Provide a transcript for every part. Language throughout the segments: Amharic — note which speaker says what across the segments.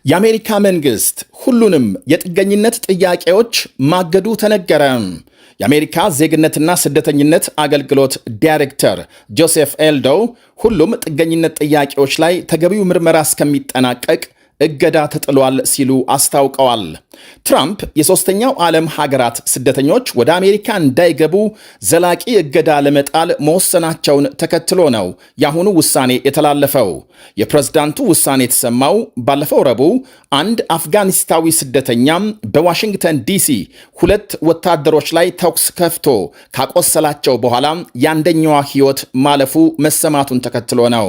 Speaker 1: የአሜሪካ መንግስት ሁሉንም የጥገኝነት ጥያቄዎች ማገዱ ተነገረ። የአሜሪካ ዜግነትና ስደተኝነት አገልግሎት ዳይሬክተር ጆሴፍ ኤልዶው ሁሉም ጥገኝነት ጥያቄዎች ላይ ተገቢው ምርመራ እስከሚጠናቀቅ እገዳ ተጥሏል ሲሉ አስታውቀዋል። ትራምፕ የሶስተኛው ዓለም ሀገራት ስደተኞች ወደ አሜሪካ እንዳይገቡ ዘላቂ እገዳ ለመጣል መወሰናቸውን ተከትሎ ነው የአሁኑ ውሳኔ የተላለፈው። የፕሬዝዳንቱ ውሳኔ የተሰማው ባለፈው ረቡዕ አንድ አፍጋኒስታዊ ስደተኛም በዋሽንግተን ዲሲ 2 ወታደሮች ላይ ተኩስ ከፍቶ ካቆሰላቸው በኋላ የአንደኛዋ ሕይወት ማለፉ መሰማቱን ተከትሎ ነው።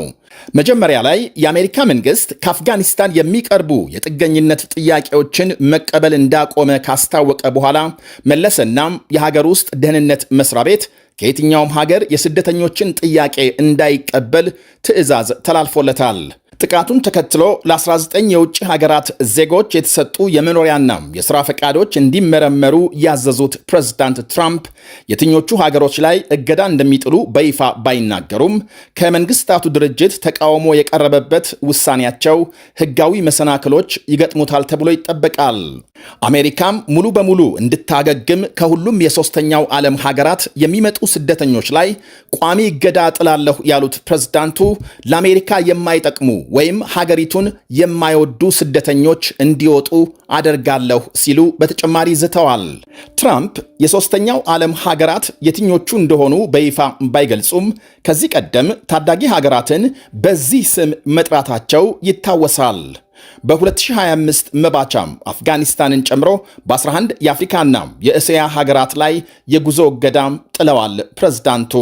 Speaker 1: መጀመሪያ ላይ የአሜሪካ መንግስት ከአፍጋኒስታን የሚቀርቡ የጥገኝነት ጥያቄዎችን መቀበል እንዳቆመ ካስታወቀ በኋላ መለሰናም የሀገር ውስጥ ደህንነት መስሪያ ቤት ከየትኛውም ሀገር የስደተኞችን ጥያቄ እንዳይቀበል ትዕዛዝ ተላልፎለታል። ጥቃቱን ተከትሎ ለ19 የውጭ ሀገራት ዜጎች የተሰጡ የመኖሪያና የሥራ ፈቃዶች እንዲመረመሩ ያዘዙት ፕሬዝዳንት ትራምፕ የትኞቹ ሀገሮች ላይ እገዳ እንደሚጥሉ በይፋ ባይናገሩም ከመንግስታቱ ድርጅት ተቃውሞ የቀረበበት ውሳኔያቸው ሕጋዊ መሰናክሎች ይገጥሙታል ተብሎ ይጠበቃል። አሜሪካም ሙሉ በሙሉ እንድታገግም ከሁሉም የሶስተኛው ዓለም ሀገራት የሚመጡ ስደተኞች ላይ ቋሚ እገዳ ጥላለሁ ያሉት ፕሬዝዳንቱ ለአሜሪካ የማይጠቅሙ ወይም ሀገሪቱን የማይወዱ ስደተኞች እንዲወጡ አደርጋለሁ ሲሉ በተጨማሪ ዝተዋል። ትራምፕ የሶስተኛው ዓለም ሀገራት የትኞቹ እንደሆኑ በይፋ ባይገልጹም ከዚህ ቀደም ታዳጊ ሀገራትን በዚህ ስም መጥራታቸው ይታወሳል። በ2025 መባቻም አፍጋኒስታንን ጨምሮ በ11 የአፍሪካና የእስያ ሀገራት ላይ የጉዞ እገዳም ጥለዋል ፕሬዝዳንቱ።